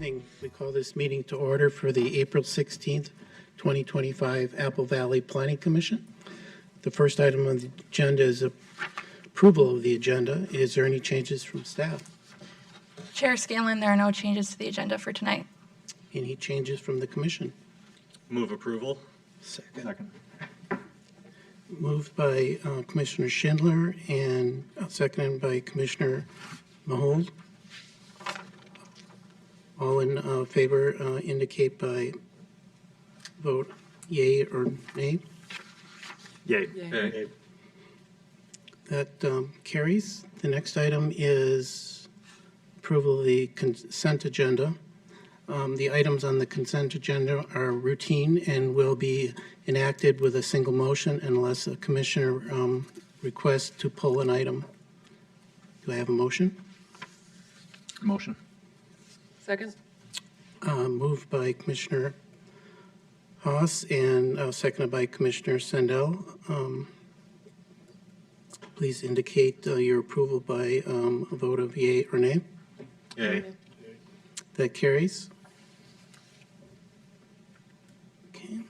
evening. We call this meeting to order for the April 16th, 2025 Apple Valley Planning Commission. The first item on the agenda is approval of the agenda. Is there any changes from staff? Chair Scanlon, there are no changes to the agenda for tonight. Any changes from the commission? Move approval. Second. Moved by Commissioner Schindler and seconded by Commissioner Mahold. All in favor indicate by vote yea or nay. Yay. Yay. That carries. The next item is approval of the consent agenda. The items on the consent agenda are routine and will be enacted with a single motion unless a commissioner requests to pull an item. Do I have a motion? Motion. Second? Moved by Commissioner Haas and seconded by Commissioner Sandell. Please indicate your approval by a vote of yea or nay. Yay. That carries. Okay.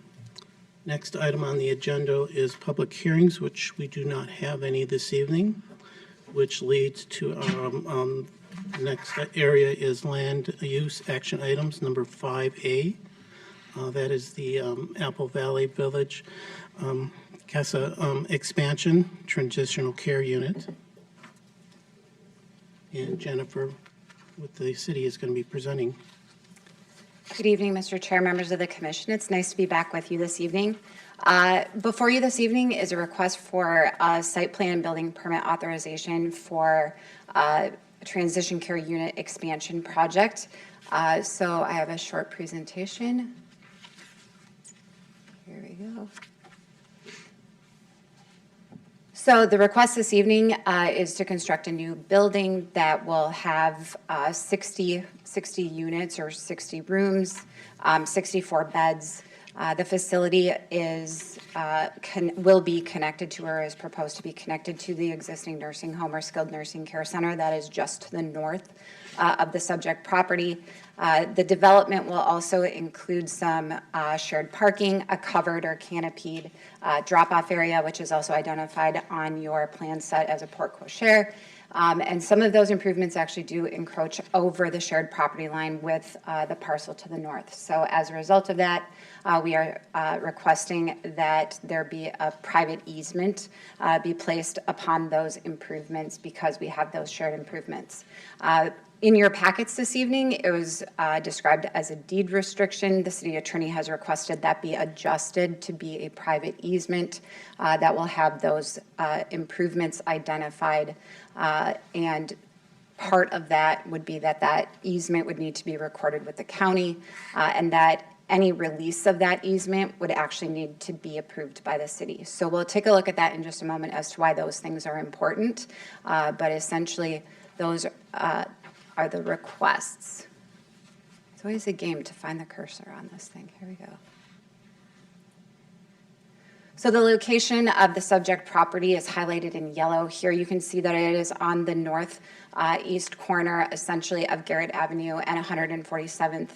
Next item on the agenda is public hearings, which we do not have any this evening, which leads to next area is land use action items, number 5A. That is the Apple Valley Village CASSIA expansion transitional care unit. And Jennifer with the city is going to be presenting. Good evening, Mr. Chair, members of the commission. It's nice to be back with you this evening. Before you this evening is a request for site plan and building permit authorization for a transition care unit expansion project. So I have a short presentation. Here we go. So the request this evening is to construct a new building that will have 60 units or 60 rooms, 64 beds. The facility will be connected to, or is proposed to be connected to, the existing nursing home or skilled nursing care center that is just to the north of the subject property. The development will also include some shared parking, a covered or canopied drop-off area, which is also identified on your plan set as a porte cochere. And some of those improvements actually do encroach over the shared property line with the parcel to the north. So as a result of that, we are requesting that there be a private easement be placed upon those improvements because we have those shared improvements. In your packets this evening, it was described as a deed restriction. The city attorney has requested that be adjusted to be a private easement that will have those improvements identified. And part of that would be that easement would need to be recorded with the county and that any release of that easement would actually need to be approved by the city. So we'll take a look at that in just a moment as to why those things are important. But essentially, those are the requests. It's always a game to find the cursor on this thing. Here we go. So the location of the subject property is highlighted in yellow. Here you can see that it is on the north east corner, essentially, of Garrett Avenue and 147th.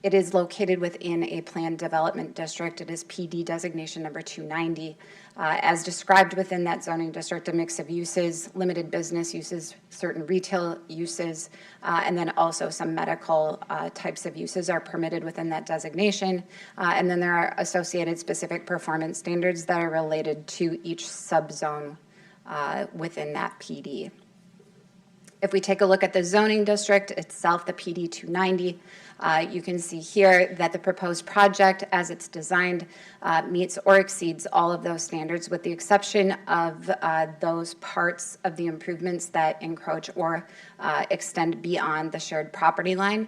It is located within a planned development district. It is PD designation number 290. As described within that zoning district, a mix of uses, limited business uses, certain retail uses, and then also some medical types of uses are permitted within that designation. And then there are associated specific performance standards that are related to each subzone within that PD. If we take a look at the zoning district itself, the PD 290, you can see here that the proposed project, as it's designed, meets or exceeds all of those standards, with the exception of those parts of the improvements that encroach or extend beyond the shared property line.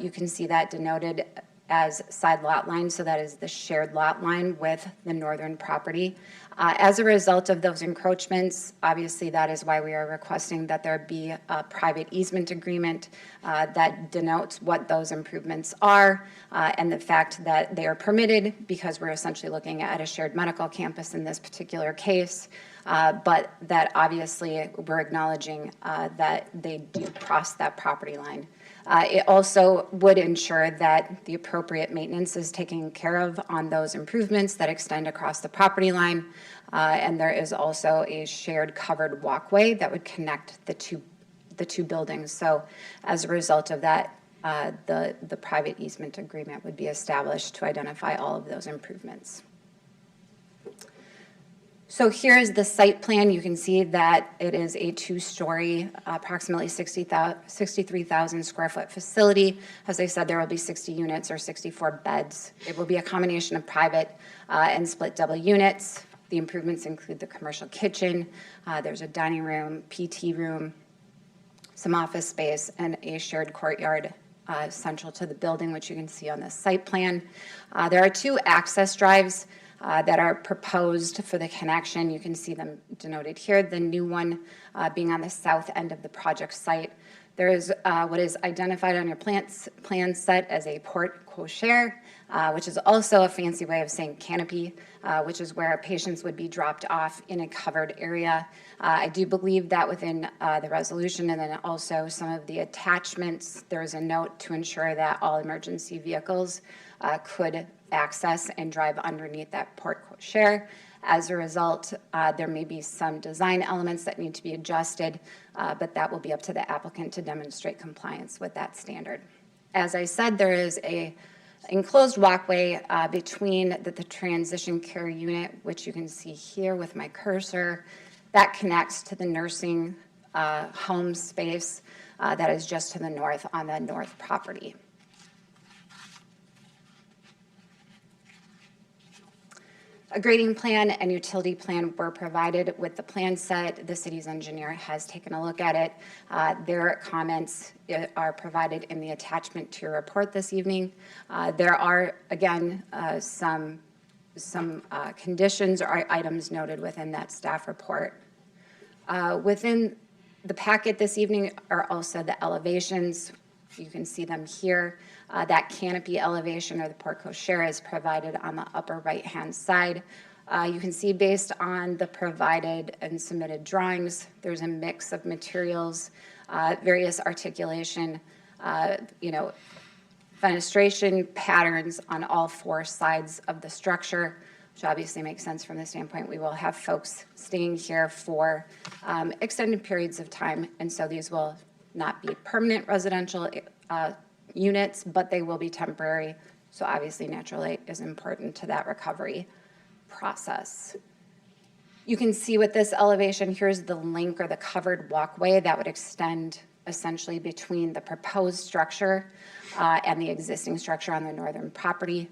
You can see that denoted as side lot line, so that is the shared lot line with the northern property. As a result of those encroachments, obviously that is why we are requesting that there be a private easement agreement that denotes what those improvements are and the fact that they are permitted, because we're essentially looking at a shared medical campus in this particular case, but that obviously we're acknowledging that they do cross that property line. It also would ensure that the appropriate maintenance is taken care of on those improvements that extend across the property line. And there is also a shared covered walkway that would connect the two buildings. So as a result of that, the private easement agreement would be established to identify all of those improvements. So here's the site plan. You can see that it is a two-story, approximately 63,000 square foot facility. As I said, there will be 60 units or 64 beds. It will be a combination of private and split double units. The improvements include the commercial kitchen. There's a dining room, PT room, some office space, and a shared courtyard central to the building, which you can see on the site plan. There are two access drives that are proposed for the connection. You can see them denoted here, the new one being on the south end of the project site. There is what is identified on your plan set as a porte cochere, which is also a fancy way of saying canopy, which is where patients would be dropped off in a covered area. I do believe that within the resolution and then also some of the attachments, there is a note to ensure that all emergency vehicles could access and drive underneath that porte cochere. As a result, there may be some design elements that need to be adjusted, but that will be up to the applicant to demonstrate compliance with that standard. As I said, there is a enclosed walkway between the transition care unit, which you can see here with my cursor, that connects to the nursing home space that is just to the north on the north property. A grading plan and utility plan were provided with the plan set. The city's engineer has taken a look at it. Their comments are provided in the attachment to your report this evening. There are, again, some conditions or items noted within that staff report. Within the packet this evening are also the elevations. You can see them here. That canopy elevation or the porte cochere is provided on the upper right-hand side. You can see based on the provided and submitted drawings, there's a mix of materials, various articulation, fenestration patterns on all four sides of the structure, which obviously makes sense from the standpoint we will have folks staying here for extended periods of time, and so these will not be permanent residential units, but they will be temporary. So obviously natural light is important to that recovery process. You can see with this elevation, here's the link or the covered walkway that would extend essentially between the proposed structure and the existing structure on the northern property.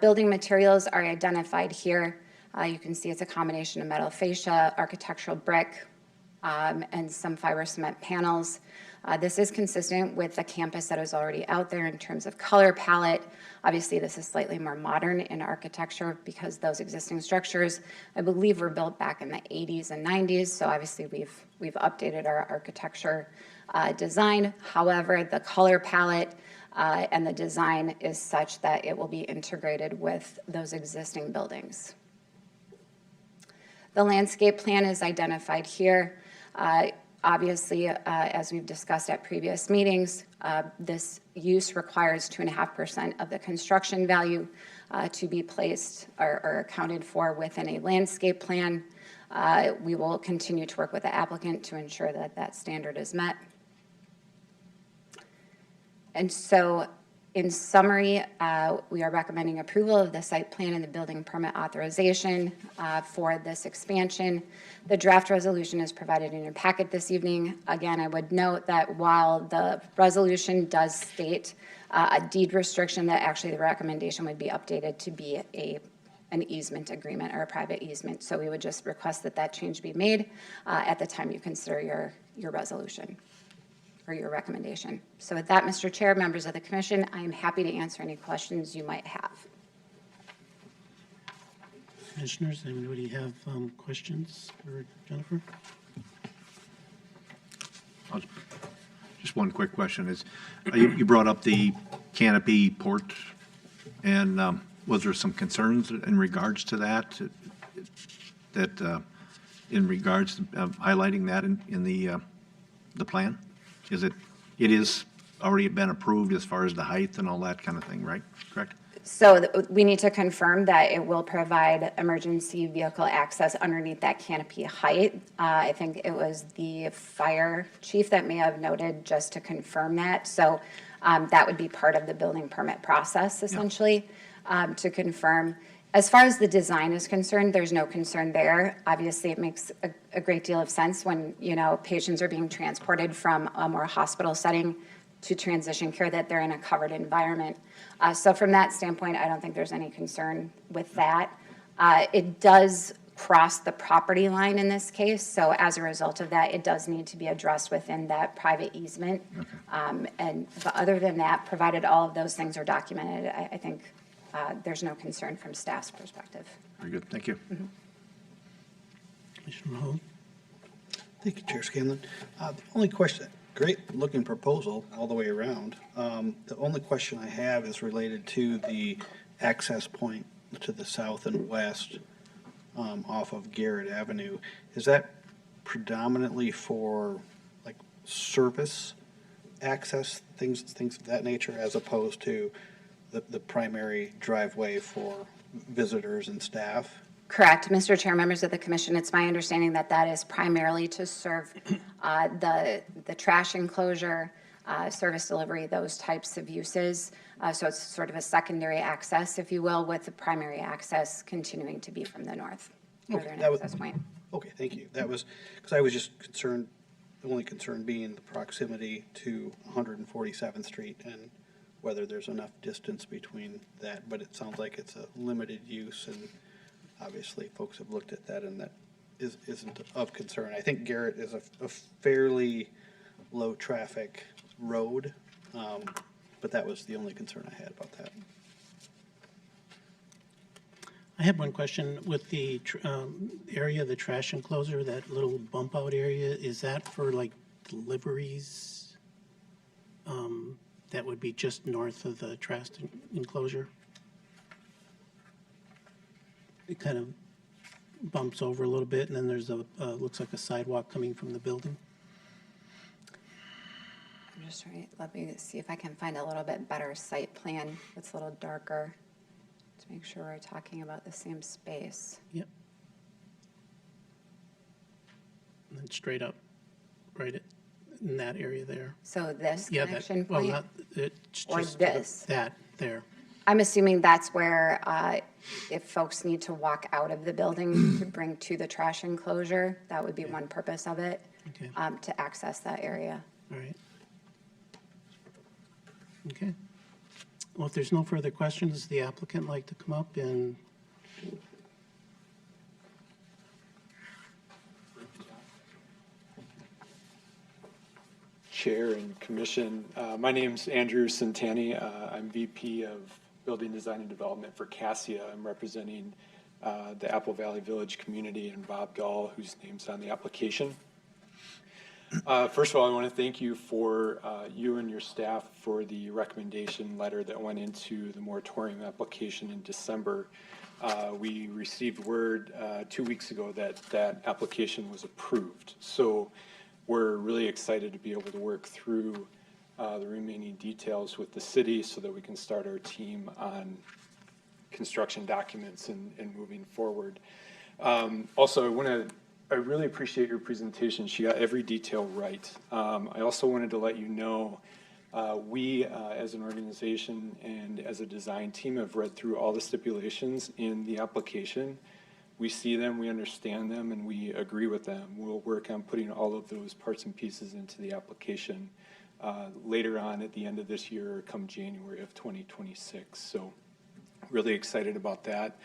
Building materials are identified here. You can see it's a combination of metal fascia, architectural brick, and some fiber cement panels. This is consistent with the campus that is already out there in terms of color palette. Obviously, this is slightly more modern in architecture because those existing structures, I believe, were built back in the 80s and 90s. So obviously, we've updated our architecture design. However, the color palette and the design is such that it will be integrated with those existing buildings. The landscape plan is identified here. Obviously, as we've discussed at previous meetings, this use requires 2.5% of the construction value to be placed or accounted for within a landscape plan. We will continue to work with the applicant to ensure that that standard is met. And so, in summary, we are recommending approval of the site plan and the building permit authorization for this expansion. The draft resolution is provided in your packet this evening. Again, I would note that while the resolution does state a deed restriction, that actually the recommendation would be updated to be an easement agreement or a private easement. So we would just request that that change be made at the time you consider your resolution or your recommendation. So with that, Mr. Chair, members of the commission, I am happy to answer any questions you might have. Commissioners, anybody have questions for Jennifer? Just one quick question is, you brought up the canopy port, and was there some concerns in regards to that, in regards to highlighting that in the the plan? It is already been approved as far as the height and all that kind of thing, right? Correct? So we need to confirm that it will provide emergency vehicle access underneath that canopy height. I think it was the fire chief that may have noted just to confirm that. So that would be part of the building permit process essentially to confirm. As far as the design is concerned, there's no concern there. Obviously, it makes a great deal of sense when, you know, patients are being transported from a more hospital setting to transition care that they're in a covered environment. So from that standpoint, I don't think there's any concern with that. It does cross the property line in this case, so as a result of that, it does need to be addressed within that private easement. But other than that, provided all of those things are documented, I think there's no concern from staff's perspective. Very good, thank you. Commissioner Mahoney? Thank you, Chair Scanlon. The only question, great looking proposal all the way around. The only question I have is related to the access point to the south and west off of Garrett Avenue. Is that predominantly for like service access, things of that nature, as opposed to the primary driveway for visitors and staff? Correct, Mr. Chair, members of the commission, it's my understanding that that is primarily to serve the trash enclosure, service delivery, those types of uses. So it's sort of a secondary access, if you will, with the primary access continuing to be from the north. Northern access point. Okay, thank you. That was, because I was just concerned, the only concern being the proximity to 147th Street and whether there's enough distance between that, but it sounds like it's a limited use, and obviously folks have looked at that, and that isn't of concern. I think Garrett is a fairly low-traffic road, but that was the only concern I had about that. I have one question with the area, the trash enclosure, that little bump out area, is that for like deliveries? That would be just north of the trash enclosure? It kind of bumps over a little bit, and then there's a, looks like a sidewalk coming from the building. I'm just trying, let me see if I can find a little bit better site plan that's a little darker to make sure we're talking about the same space. Yep. And then straight up, right in that area there. So this Yeah, connection that, well, point? not, it's Or just this? that, there. I'm assuming that's where, if folks need to walk out of the building to bring to the trash enclosure, that would be one purpose of it, Okay, to access that area. all right. Okay. Well, if there's no further questions, does the applicant like to come up and? Chair and Commission. My name's Andrew Santani. I'm VP of Building Design and Development for CASSIA. I'm representing the Apple Valley Village community and Bob Dahl, whose name's on the application. First of all, I want to thank you for you and your staff for the recommendation letter that went into the moratorium application in December. We received word 2 weeks ago that that application was approved. So we're really excited to be able to work through the remaining details with the city so that we can start our team on construction documents and moving forward. Also, I really appreciate your presentation. She got every detail right. I also wanted to let you know we, as an organization and as a design team, have read through all the stipulations in the application. We see them, we understand them, and we agree with them. We'll work on putting all of those parts and pieces into the application later on at the end of this year or come January of 2026. So really excited about that.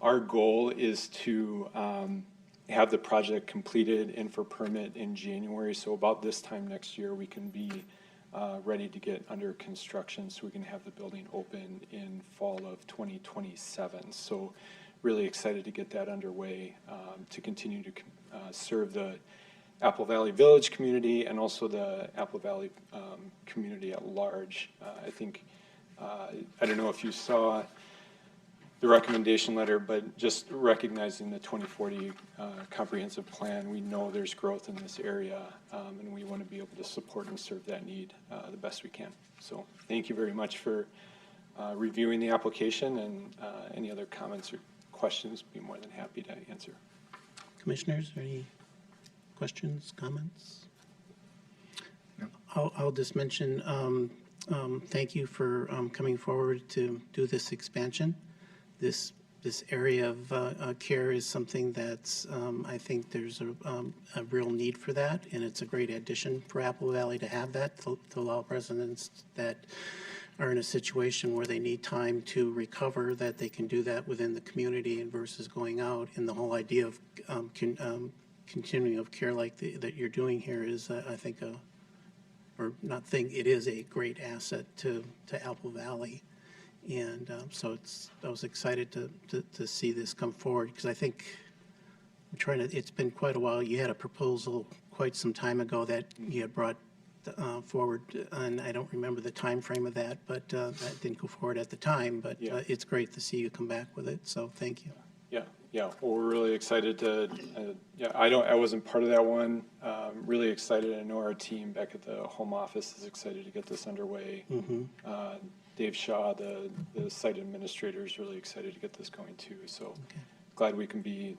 Our goal is to have the project completed and for permit in January. So about this time next year, we can be ready to get under construction so we can have the building open in fall of 2027. So really excited to get that underway to continue to serve the Apple Valley Village community and also the Apple Valley community at large. I think, I don't know if you saw the recommendation letter, but just recognizing the 2040 comprehensive plan, we know there's growth in this area, and we want to be able to support and serve that need the best we can. So thank you very much for reviewing the application, and any other comments or questions, be more than happy to answer. Commissioners, any questions, comments? I'll just mention, thank you for coming forward to do this expansion. This area of care is something that's, I think there's a real need for that, and it's a great addition for Apple Valley to have that, to allow residents that are in a situation where they need time to recover, that they can do that within the community and versus going out. And the whole idea of continuing of care like that you're doing here is, I think, it is a great asset to Apple Valley. And so I was excited to see this come forward, because I think it's been quite a while. You had a proposal quite some time ago that you had brought forward, and I don't remember the time frame of that, but that didn't go forward at the time. But Yeah. It's great to see you come back with it, so thank you. Yeah. Well, we're really excited to. I wasn't part of that one. Really excited. I know our team back at the home office is excited to get this underway. Dave Shaw, the site administrator, is really excited to get this going too. So glad we can be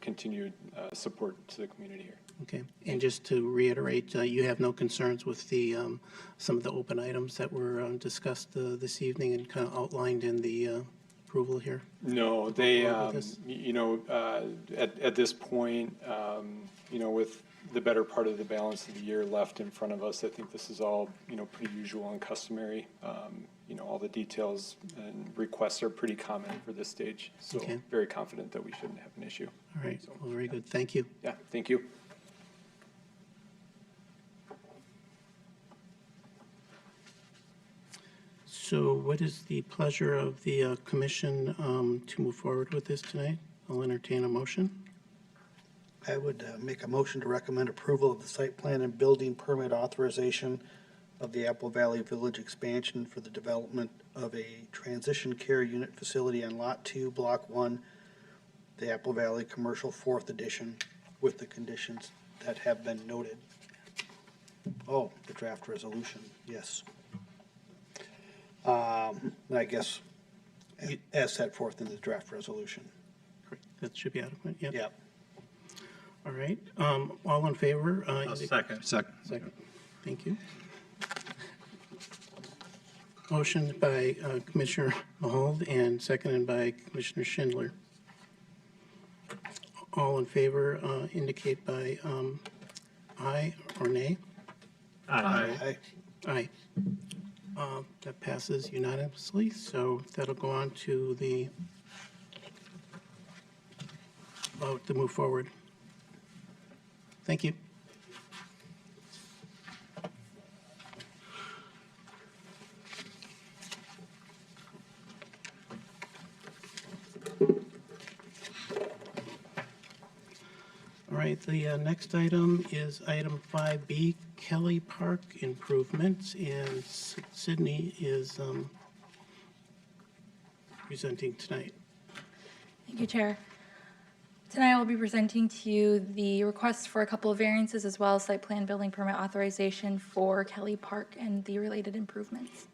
continued support to the community here. Okay, and just to reiterate, you have no concerns with the some of the open items that were discussed this evening and kind of outlined in the approval here? No, they, forward with this? at this point, with the better part of the balance of the year left in front of us, I think this is all, pretty usual and customary. All the details and requests are pretty common for this stage. So Okay. very confident that we shouldn't have an issue. All right, well, very good, thank you. Yeah, thank you. So what is the pleasure of the commission to move forward with this tonight? I'll entertain a motion. I would make a motion to recommend approval of the site plan and building permit authorization of the Apple Valley Village expansion for the development of a transition care unit facility on Lot 2, Block 1, the Apple Valley Commercial 4th Edition, with the conditions that have been noted. Oh, the draft resolution, yes. I guess, as set forth in the draft resolution. Great, that should be adequate, yep. Yep. All right, all in favor? Second. Second, thank you. Motion by Commissioner Mahold and seconded by Commissioner Schindler. All in favor indicate by aye or nay. Aye. Aye. That passes unanimously, so that'll go on to the vote to move forward. Thank you. All right, the next item is item 5B, Kelly Park improvements, and Sydney is presenting tonight. Thank you, Chair. Tonight I will be presenting to you the request for a couple of variances as well as site plan building permit authorization for Kelly Park and the related improvements.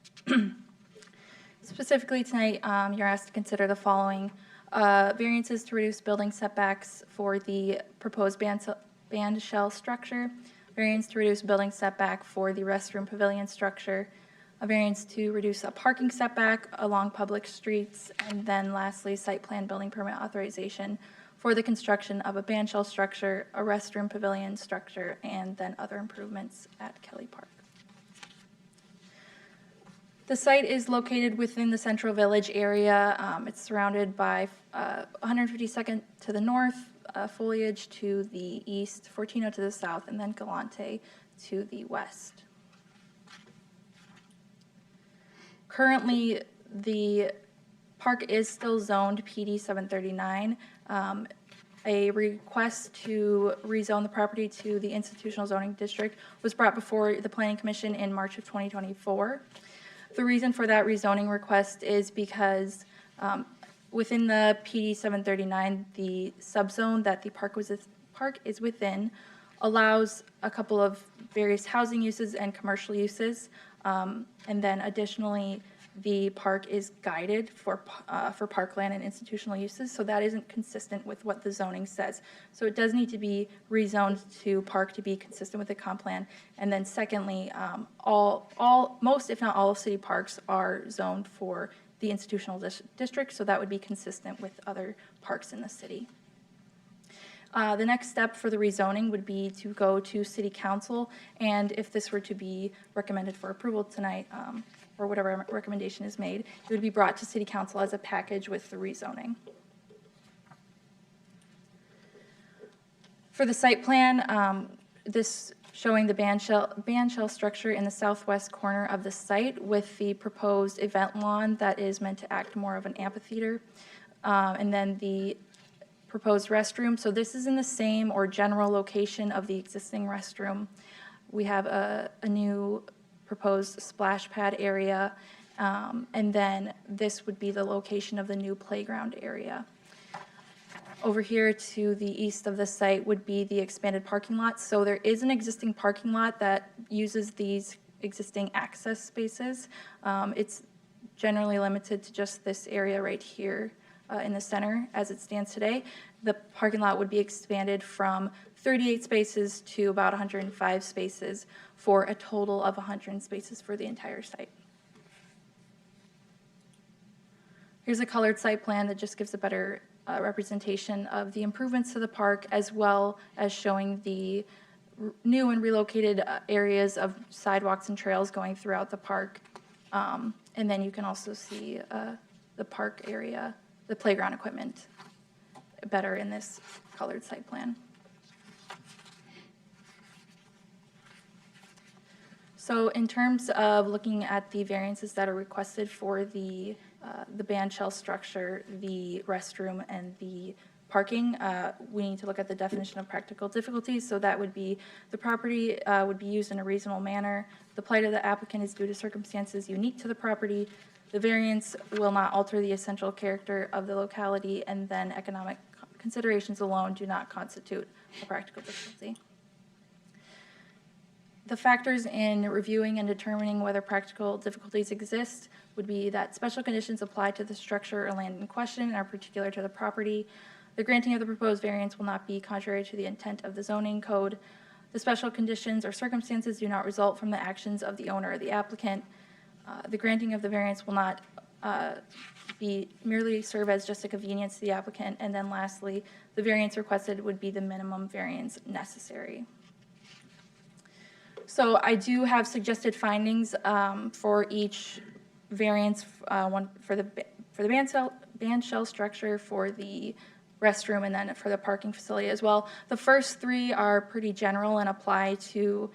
Specifically tonight, you're asked to consider the following. Variances to reduce building setbacks for the proposed band shell structure, variance to reduce building setback for the restroom pavilion structure, a variance to reduce a parking setback along public streets, and then lastly, site plan building permit authorization for the construction of a band shell structure, a restroom pavilion structure, and then other improvements at Kelly Park. The site is located within the Central Village area. It's surrounded by 152nd to the north, Foliage to the east, Fortino to the south, and then Galante to the west. Currently, the park is still zoned PD 739. A request to rezone the property to the institutional zoning district was brought before the Planning Commission in March of 2024. The reason for that rezoning request is because Within the PD 739, the subzone that the park is within allows a couple of various housing uses and commercial uses. And then additionally, the park is guided for parkland and institutional uses, so that isn't consistent with what the zoning says. So it does need to be rezoned to park to be consistent with the comp plan. And then secondly, most, if not all of city parks are zoned for the institutional district, so that would be consistent with other parks in the city. The next step for the rezoning would be to go to city council, and if this were to be recommended for approval tonight, or whatever recommendation is made, it would be brought to city council as a package with the rezoning. For the site plan, this showing the band shell structure in the southwest corner of the site with the proposed event lawn that is meant to act more of an amphitheater, and then the proposed restroom. So this is in the same or general location of the existing restroom. We have a new proposed splash pad area, and then this would be the location of the new playground area. Over here to the east of the site would be the expanded parking lot. So there is an existing parking lot that uses these existing access spaces. It's generally limited to just this area right here in the center as it stands today. The parking lot would be expanded from 38 spaces to about 105 spaces for a total of 100 spaces for the entire site. Here's a colored site plan that just gives a better representation of the improvements to the park, as well as showing the new and relocated areas of sidewalks and trails going throughout the park. And then you can also see the park area, the playground equipment, better in this colored site plan. So in terms of looking at the variances that are requested for the band shell structure, the restroom, and the parking, we need to look at the definition of practical difficulties. So that would be the property would be used in a reasonable manner. The plight of the applicant is due to circumstances unique to the property. The variance will not alter the essential character of the locality, and then economic considerations alone do not constitute a practical difficulty. The factors in reviewing and determining whether practical difficulties exist would be that special conditions apply to the structure or land in question and are particular to the property. The granting of the proposed variance will not be contrary to the intent of the zoning code. The special conditions or circumstances do not result from the actions of the owner or the applicant. The granting of the variance will not be merely serve as just a convenience to the applicant. And then lastly, the variance requested would be the minimum variance necessary. So I do have suggested findings for each variance, one for the band shell structure, for the restroom, and then for the parking facility as well. The first three are pretty general and apply to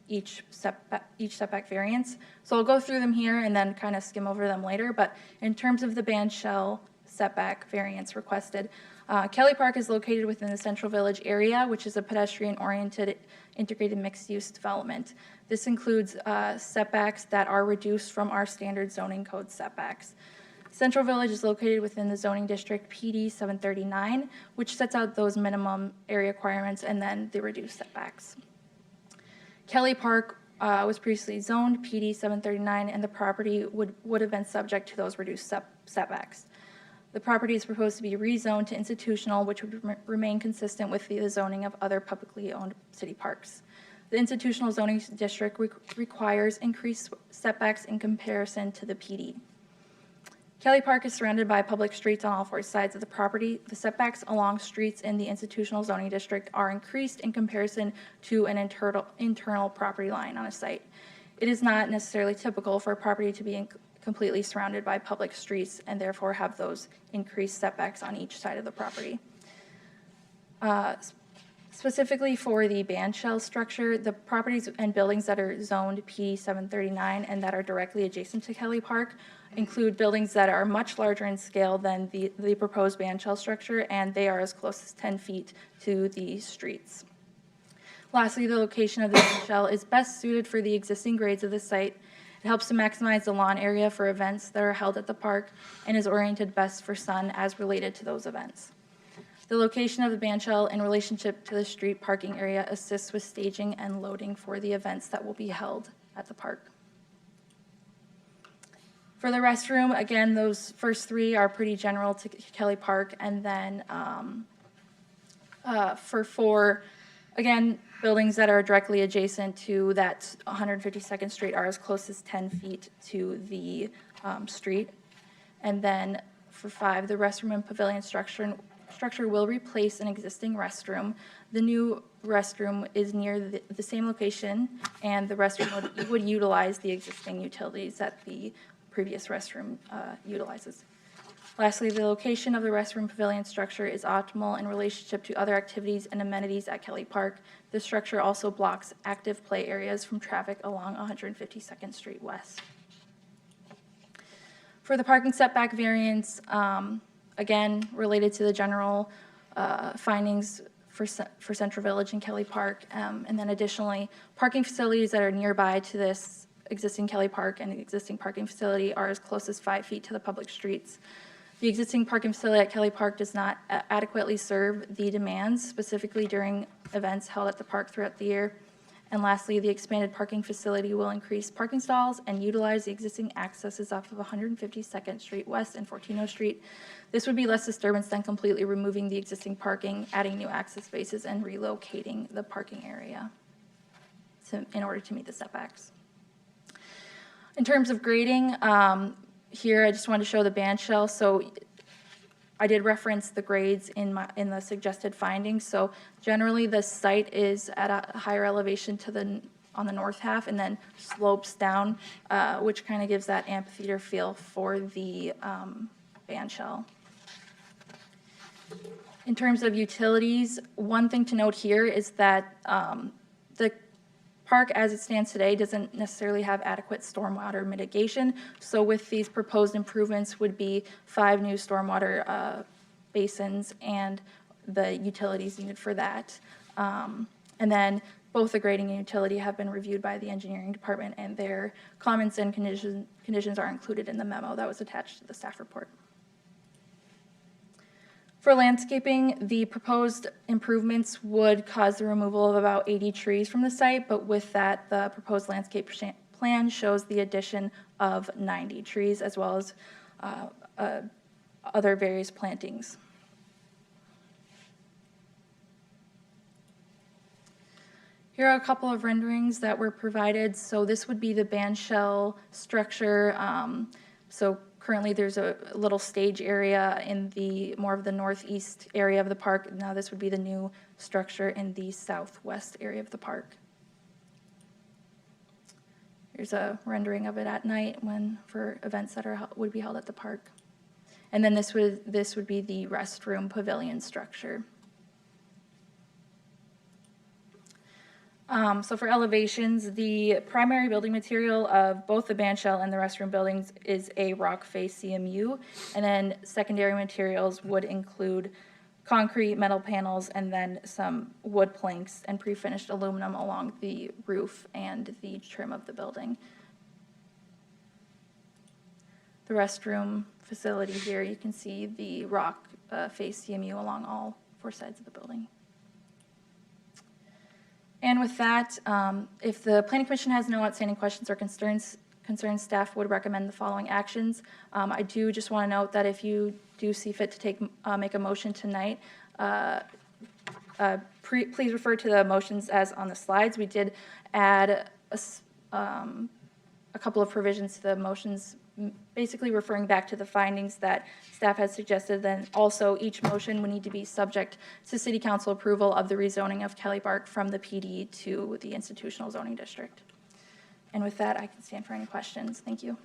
each setback variance. So I'll go through them here and then kind of skim over them later. But in terms of the band shell setback variance requested, Kelly Park is located within the Central Village area, which is a pedestrian-oriented integrated mixed-use development. This includes setbacks that are reduced from our standard zoning code setbacks. Central Village is located within the zoning district PD 739, which sets out those minimum area requirements and then the reduced setbacks. Kelly Park was previously zoned PD 739, and the property would have been subject to those reduced setbacks. The property is proposed to be rezoned to institutional, which would remain consistent with the zoning of other publicly owned city parks. The institutional zoning district requires increased setbacks in comparison to the PD. Kelly Park is surrounded by public streets on all four sides of the property. The setbacks along streets in the institutional zoning district are increased in comparison to an internal property line on a site. It is not necessarily typical for a property to be completely surrounded by public streets and therefore have those increased setbacks on each side of the property. Specifically for the band shell structure, the properties and buildings that are zoned P 739 and that are directly adjacent to Kelly Park include buildings that are much larger in scale than the proposed band shell structure, and they are as close as 10 feet to the streets. Lastly, the location of the band shell is best suited for the existing grades of the site, It helps to maximize the lawn area for events that are held at the park and is oriented best for sun as related to those events. The location of the bandshell in relationship to the street parking area assists with staging and loading for the events that will be held at the park. For the restroom, again, those first three are pretty general to Kelly Park, and then for four, again, buildings that are directly adjacent to that 152nd Street are as close as 10 feet to the street. And then for five, the restroom and pavilion structure will replace an existing restroom. The new restroom is near the same location, and the restroom would utilize the existing utilities that the previous restroom utilizes. Lastly, the location of the restroom pavilion structure is optimal in relationship to other activities and amenities at Kelly Park. The structure also blocks active play areas from traffic along 152nd Street West. For the parking setback variance, again, related to the general findings for Central Village and Kelly Park, and then additionally, parking facilities that are nearby to this existing Kelly Park and the existing parking facility are as close as 5 feet to the public streets. The existing parking facility at Kelly Park does not adequately serve the demands, specifically during events held at the park throughout the year. And lastly, the expanded parking facility will increase parking stalls and utilize the existing accesses off of 152nd Street West and 1400 Street. This would be less disturbance than completely removing the existing parking, adding new access spaces, and relocating the parking area in order to meet the setbacks. In terms of grading, here I just wanted to show the bandshell. So I did reference the grades in the suggested findings. So generally, the site is at a higher elevation on the north half, and then slopes down, which kind of gives that amphitheater feel for the bandshell. In terms of utilities, one thing to note here is that the park as it stands today doesn't necessarily have adequate stormwater mitigation. So with these proposed improvements would be 5 new stormwater basins and the utilities needed for that. And then both the grading and utility have been reviewed by the engineering department, and their comments and conditions are included in the memo that was attached to the staff report. For landscaping, the proposed improvements would cause the removal of about 80 trees from the site, but with that, the proposed landscape plan shows the addition of 90 trees as well as other various plantings. Here are a couple of renderings that were provided. So this would be the bandshell structure. So currently, there's a little stage area in the more of the northeast area of the park. Now this would be the new structure in the southwest area of the park. Here's a rendering of it at night for events that would be held at the park. And then this would be the restroom pavilion structure. So for elevations, the primary building material of both the bandshell and the restroom buildings is a rock face CMU, and then secondary materials would include concrete, metal panels, and then some wood planks and pre-finished aluminum along the roof and the trim of the building. The restroom facility here, you can see the rock face CMU along all 4 sides of the building. And with that, if the Planning Commission has no outstanding questions or concerns, staff would recommend the following actions. I do just want to note that if you do see fit to make a motion tonight, please refer to the motions as on the slides. We did add a couple of provisions to the motions, basically referring back to the findings that staff has suggested. Then also each motion would need to be subject to City Council approval of the rezoning of Kelly Park from the PD to the institutional zoning district. And with that, I can stand for any questions. Thank you.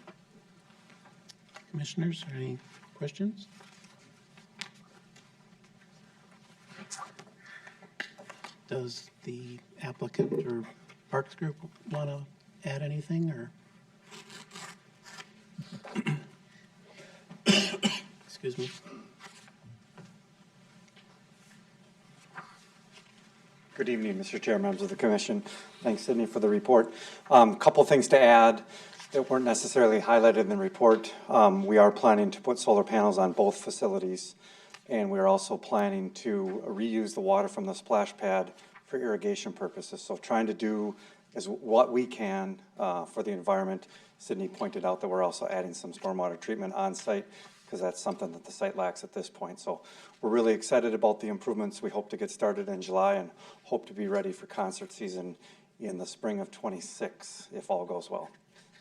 Commissioners, are any questions? Does the applicant or Parks Group want to add anything, or? Excuse me. Good evening, Mr. Chair, members of the commission. Thanks, Sydney, for the report. Couple things to add. that weren't necessarily highlighted in the report. We are planning to put solar panels on both facilities, and we are also planning to reuse the water from the splash pad for irrigation purposes. So trying to do is what we can for the environment. Sydney pointed out that we're also adding some stormwater treatment on site because that's something that the site lacks at this point. So we're really excited about the improvements. We hope to get started in July and hope to be ready for concert season in the spring of '26 if all goes well.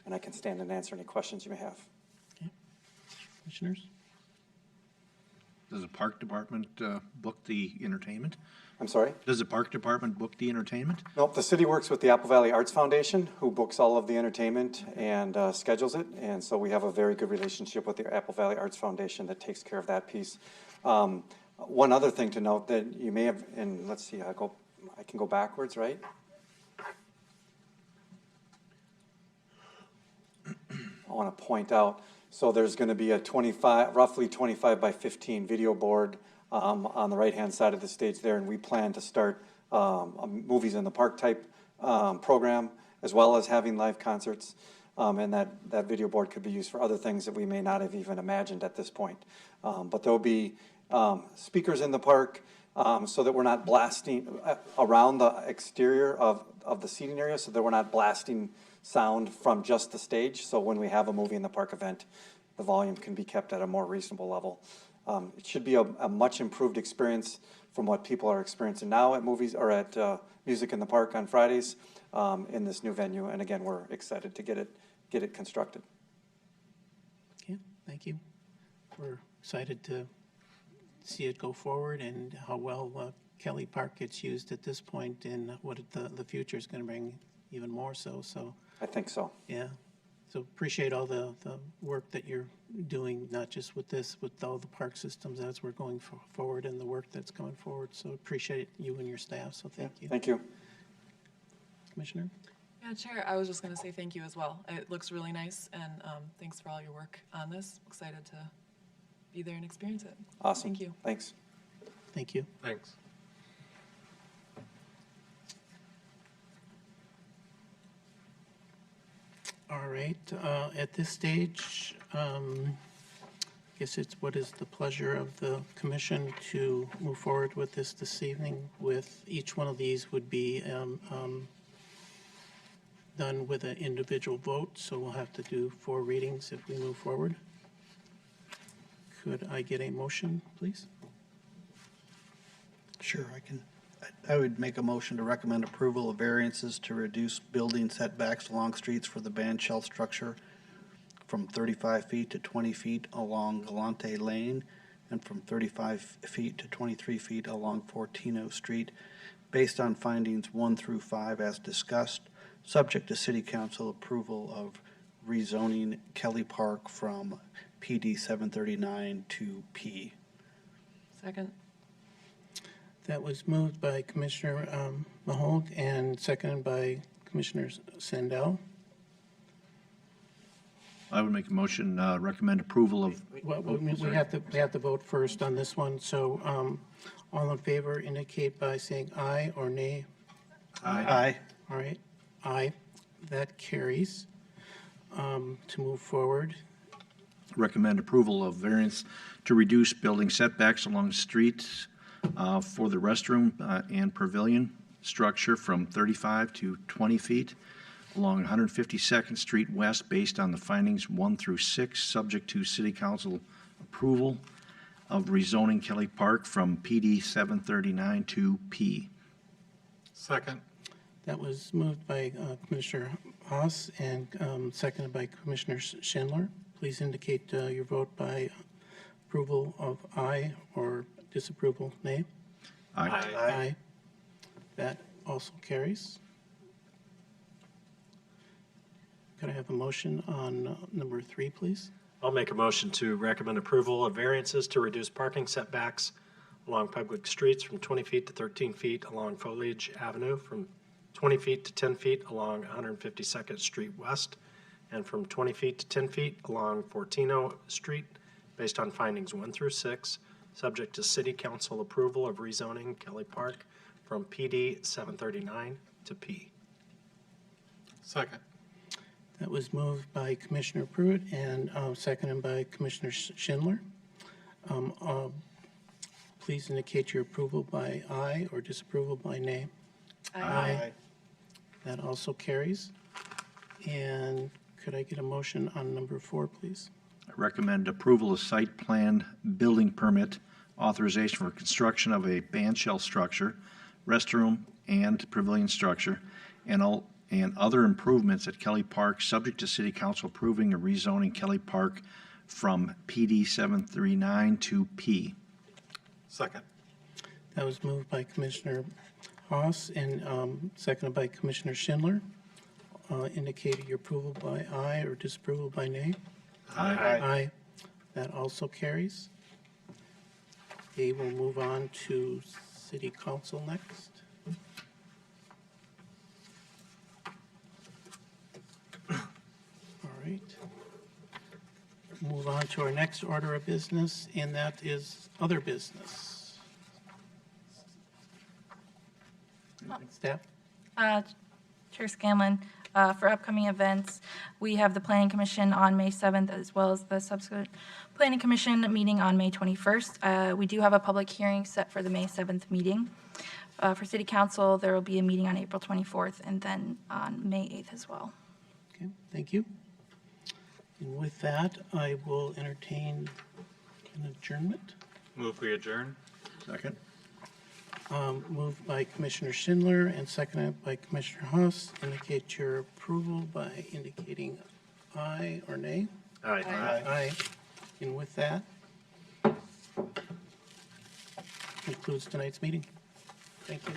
And I can stand and answer any questions you may have. Okay. Commissioners? Does the park department book the entertainment? I'm sorry? Does the park department book the entertainment? Nope, the city works with the Apple Valley Arts Foundation, who books all of the entertainment and schedules it. And so we have a very good relationship with the Apple Valley Arts Foundation that takes care of that piece. One other thing to note that you may have, and let's see, I can go backwards, right? I want to point out, so there's going to be a roughly 25 by 15 video board on the right-hand side of the stage there, and we plan to start a movies in the park type program, as well as having live concerts. And that video board could be used for other things that we may not have even imagined at this point. But there'll be speakers in the park so that we're not blasting around the exterior of the seating area, so that we're not blasting sound from just the stage. So when we have a movie in the park event, the volume can be kept at a more reasonable level. It should be a much improved experience from what people are experiencing now at movies or at Music in the Park on Fridays in this new venue. And again, we're excited to get it constructed. Okay, thank you. We're excited to see it go forward and how well Kelly Park gets used at this point and what the future is going to bring even more so. So I think so. yeah. So appreciate all the work that you're doing, not just with this, with all the park systems as we're going forward and the work that's going forward. So appreciate you and your staff, so thank you. Thank you. Commissioner? Yeah, Chair, I was just going to say thank you as well. It looks really nice, and thanks for all your work on this. Excited to be there and experience it. Awesome. Thank you. Thanks. Thank you. Thanks. All right, at this stage, guess it's what is the pleasure of the commission to move forward with this evening with each one of these would be done with an individual vote, so we'll have to do 4 readings if we move forward. Could I get a motion, please? Sure, I would make a motion to recommend approval of variances to reduce building setbacks along streets for the band shell structure from 35 feet to 20 feet along Galante Lane and from 35 feet to 23 feet along Fortino Street, based on findings 1 through 5 as discussed, subject to City Council approval of rezoning Kelly Park from PD 739 to P. Second. That was moved by Commissioner Maholt and seconded by Commissioner Sandell. I would make a motion, recommend approval of. Well, we have to vote first on this one, so all in favor indicate by saying aye or nay. Aye. All right, aye. That carries. To move forward, Recommend approval of variance to reduce building setbacks along streets for the restroom and pavilion structure from 35 to 20 feet along 152nd Street West based on the findings 1 through 6, subject to City Council approval of rezoning Kelly Park from PD 739 to P. Second. that was moved by Commissioner Haas and seconded by Commissioner Schindler. Please indicate your vote by approval of aye or disapproval nay. Aye. Aye. That also carries. Could I have a motion on number 3, please? I'll make a motion to recommend approval of variances to reduce parking setbacks along public streets from 20 feet to 13 feet along Foliage Avenue, from 20 feet to 10 feet along 152nd Street West, and from 20 feet to 10 feet along Fortino Street, based on findings 1 through 6, subject to City Council approval of rezoning Kelly Park from PD 739 to P. Second. That was moved by Commissioner Pruitt and seconded by Commissioner Schindler. Please indicate your approval by aye or disapproval by nay. Aye. That also carries. And could I get a motion on number 4, please? I recommend approval of site plan building permit authorization for construction of a band shell structure, restroom, and pavilion structure, and other improvements at Kelly Park, subject to City Council approving a rezoning Kelly Park from PD 739 to P. Second. That was moved by Commissioner Haas and seconded by Commissioner Schindler. Indicated your approval by aye or disapproval by nay. Aye. That also carries. Okay, we'll move on to City Council next. All right. Move on to our next order of business, and that is other business. Staff? Chair Scanlon, for upcoming events, we have the Planning Commission on May 7th, as well as the subsequent Planning Commission meeting on May 21st. We do have a public hearing set for the May 7th meeting. For City Council, there will be a meeting on April 24th, and then on May 8th as well. Okay, thank you. And with that, I will entertain an adjournment. Move we adjourn. Second. Moved by Commissioner Schindler and seconded by Commissioner Haas. Indicate your approval by indicating aye or nay. Aye. Aye. And with that, concludes tonight's meeting. Thank you.